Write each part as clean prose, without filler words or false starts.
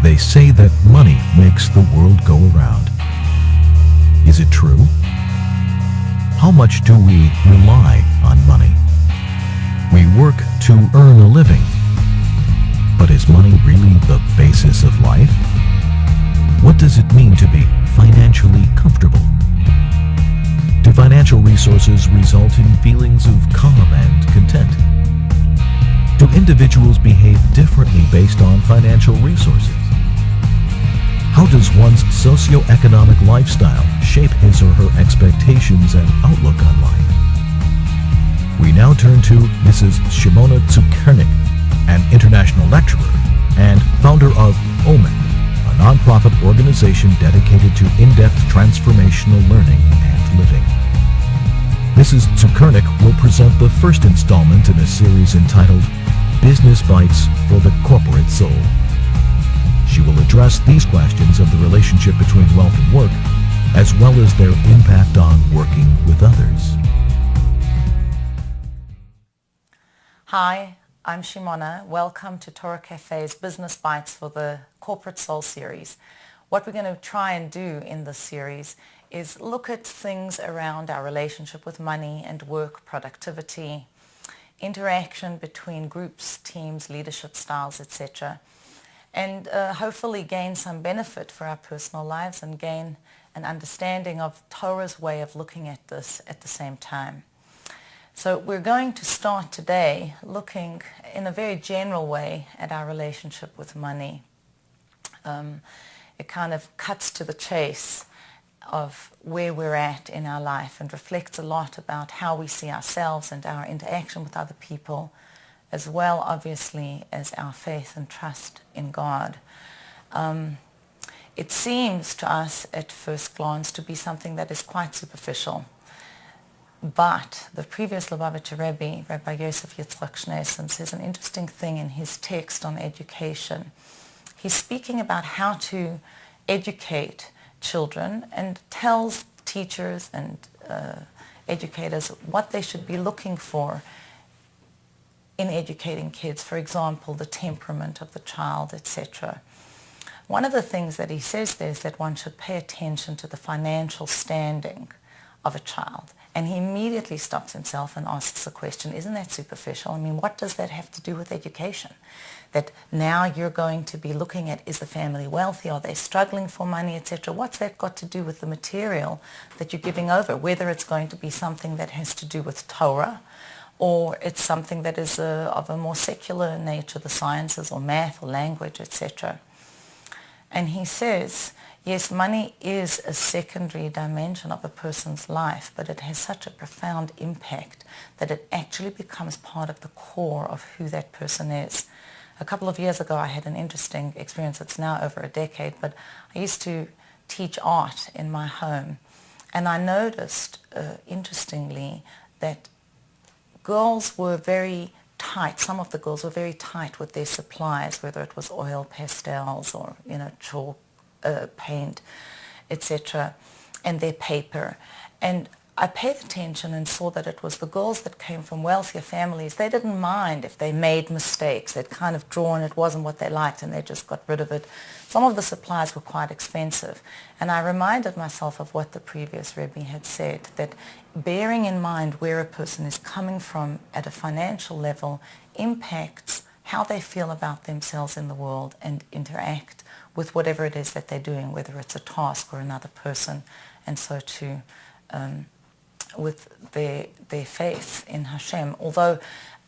They say that money makes the world go around. Is it true? How much do we rely on money? We work to earn a living. But is money really the basis of life? What does it mean to be financially comfortable? Do financial resources result in feelings of calm and content? Do individuals behave differently based on financial resources? How does one's socioeconomic lifestyle shape his or her expectations and outlook on life? We now turn to Mrs. Shimona, an international lecturer and founder of OMEN, a nonprofit organization dedicated to in-depth transformational learning and living. Mrs. Zukernick will present the first installment in a series entitled Business Bytes for the Corporate Soul. She will address these questions of the relationship between wealth and work, as well as their impact on working with others. Hi, I'm Shimona. Welcome to Torah Cafe's Business Bytes for the Corporate Soul series. What we're going to try and do in this series is look at things around our relationship with money and work, productivity, interaction between groups, teams, leadership styles, etc. And hopefully gain some benefit for our personal lives and gain an understanding of Torah's way of looking at this at the same time. So we're going to start today looking in a very general way at our relationship with money. It kind of cuts to the chase of where we're at in our life and reflects a lot about how we see ourselves and our interaction with other people, as well, obviously, as our faith and trust in God. It seems to us at first glance to be something that is quite superficial. But the previous Lubavitcher Rebbe, Rabbi Yosef Yitzchak Schneesen, says an interesting thing in his text on education. He's speaking about how to educate children and tells teachers and educators what they should be looking for in educating kids, for example, the temperament of the child, etc. One of the things that he says there is that one should pay attention to the financial standing of a child. And he immediately stops himself and asks the question, isn't that superficial? I mean, what does that have to do with education? That now you're going to be looking at, is the family wealthy? Are they struggling for money, etc.? What's that got to do with the material that you're giving over? Whether it's going to be something that has to do with Torah, or it's something that is of a more secular nature, the sciences or math or language, etc. And he says, yes, money is a secondary dimension of a person's life, but it has such a profound impact that it actually becomes part of the core of who that person is. A couple of years ago, I had an interesting experience. It's now over a decade, but I used to teach art in my home, and I noticed, interestingly, that girls were very tight. Some of the girls were very tight with their supplies, whether it was oil, pastels, or chalk, paint, etc., and their paper. And I paid attention and saw that it was the girls that came from wealthier families. They didn't mind if they made mistakes. They'd kind of drawn, it wasn't what they liked, and they just got rid of it. Some of the supplies were quite expensive. And I reminded myself of what the previous Rebbe had said, that bearing in mind where a person is coming from at a financial level impacts how they feel about themselves in the world and interact with whatever it is that they're doing, whether it's a task or another person, and so too with their faith in Hashem. Although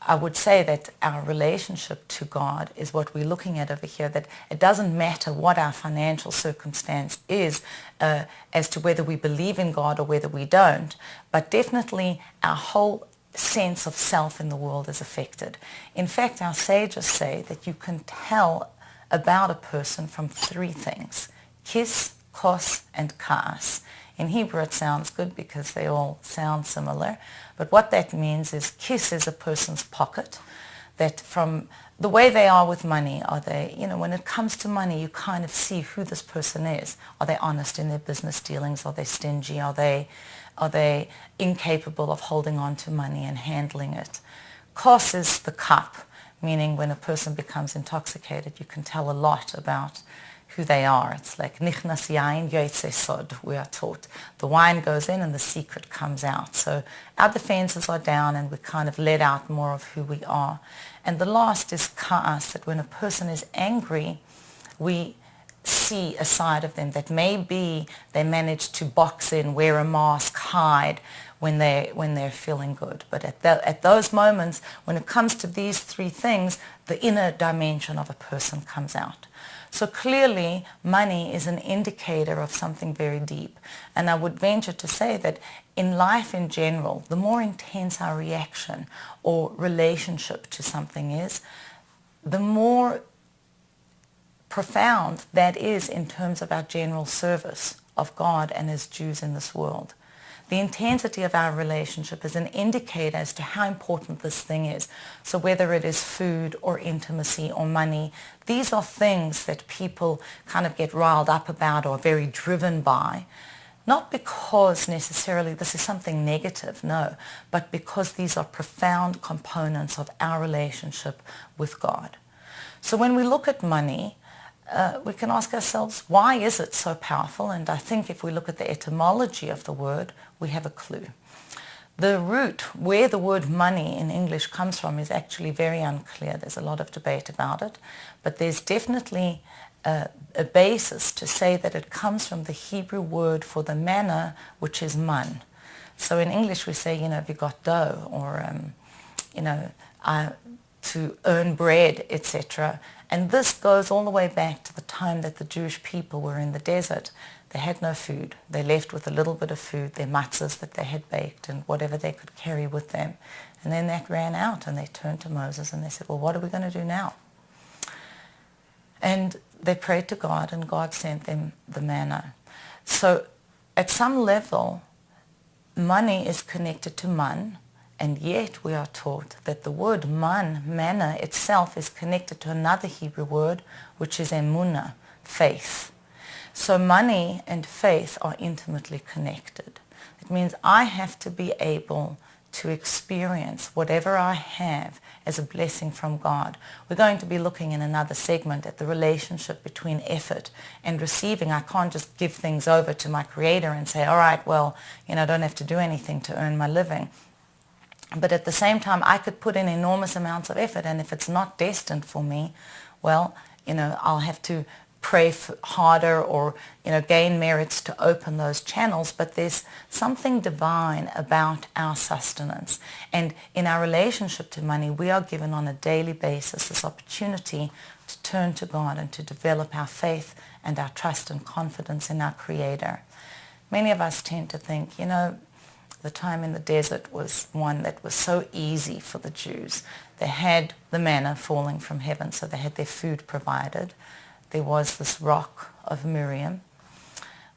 I would say that our relationship to God is what we're looking at over here, that it doesn't matter what our financial circumstance is as to whether we believe in God or whether we don't, but definitely our whole sense of self in the world is affected. In fact, our sages say that you can tell about a person from three things: kis, kos, and kas. In Hebrew it sounds good because they all sound similar, but what that means is kis is a person's pocket, that from the way they are with money, are they, when it comes to money, you kind of see who this person is. Are they honest in their business dealings? Are they stingy? Are they incapable of holding on to money and handling it? Kos is the cup, meaning when a person becomes intoxicated, you can tell a lot about who they are. It's like nichnas yain yotze sod, we are taught. The wine goes in and the secret comes out. So our defenses are down and we kind of let out more of who we are. And the last is ka'as, that when a person is angry, we see a side of them that maybe they manage to box in, wear a mask, hide when they're feeling good. But at those moments, when it comes to these three things, the inner dimension of a person comes out. So clearly, money is an indicator of something very deep. And I would venture to say that in life in general, the more intense our reaction or relationship to something is, the more profound that is in terms of our general service of God and as Jews in this world. The intensity of our relationship is an indicator as to how important this thing is. So whether it is food or intimacy or money, these are things that people kind of get riled up about or are very driven by. Not because necessarily this is something negative, no, but because these are profound components of our relationship with God. So when we look at money, we can ask ourselves, why is it so powerful? And I think if we look at the etymology of the word, we have a clue. The root, where the word money in English comes from, is actually very unclear. There's a lot of debate about it. But there's definitely a basis to say that it comes from the Hebrew word for the manna, which is man. So in English we say, have you got dough? Or, to earn bread, etc. And this goes all the way back to the time that the Jewish people were in the desert. They had no food. They left with a little bit of food, their matzahs that they had baked and whatever they could carry with them. And then that ran out and they turned to Moses and they said, well, what are we going to do now? And they prayed to God and God sent them the manna. So at some level, money is connected to man. And yet we are taught that the word manna itself is connected to another Hebrew word, which is emunah, faith. So money and faith are intimately connected. It means I have to be able to experience whatever I have as a blessing from God. We're going to be looking in another segment at the relationship between effort and receiving. I can't just give things over to my Creator and say, all right, well, I don't have to do anything to earn my living. But at the same time, I could put in enormous amounts of effort, and if it's not destined for me, well, I'll have to pray harder or, gain merits to open those channels. But there's something divine about our sustenance. And in our relationship to money, we are given on a daily basis this opportunity to turn to God and to develop our faith and our trust and confidence in our Creator. Many of us tend to think, the time in the desert was one that was so easy for the Jews. They had the manna falling from heaven, so they had their food provided. There was this rock of Miriam,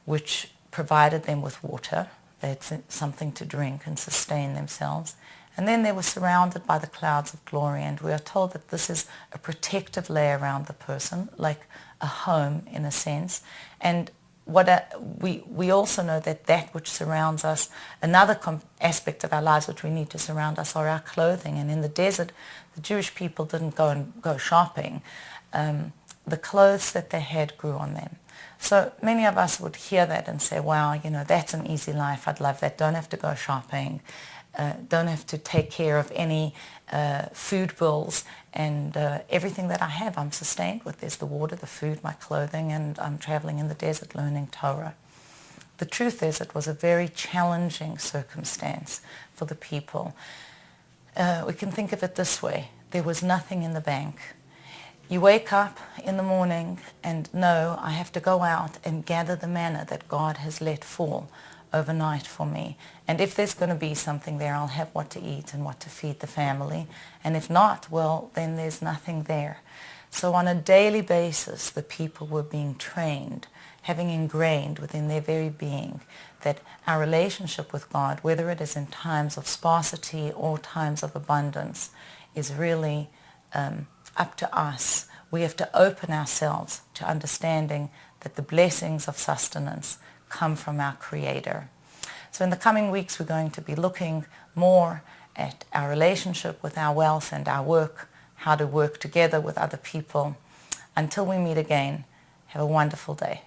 which provided them with water. They had something to drink and sustain themselves. And then they were surrounded by the clouds of glory, and we are told that this is a protective layer around the person, like a home in a sense. And we also know that which surrounds us, another aspect of our lives which we need to surround us, are our clothing. And in the desert, the Jewish people didn't go shopping. The clothes that they had grew on them. So many of us would hear that and say, wow, that's an easy life. I'd love that. Don't have to go shopping. Don't have to take care of any food bills, and everything that I have I'm sustained with. There's the water, the food, my clothing, and I'm traveling in the desert learning Torah. The truth is it was a very challenging circumstance for the people. We can think of it this way. There was nothing in the bank. You wake up in the morning and know I have to go out and gather the manna that God has let fall overnight for me. And if there's going to be something there, I'll have what to eat and what to feed the family. And if not, well, then there's nothing there. So on a daily basis, the people were being trained, having ingrained within their very being that our relationship with God, whether it is in times of sparsity or times of abundance, is really up to us. We have to open ourselves to understanding that the blessings of sustenance come from our Creator. So in the coming weeks, we're going to be looking more at our relationship with our wealth and our work, how to work together with other people. Until we meet again, have a wonderful day.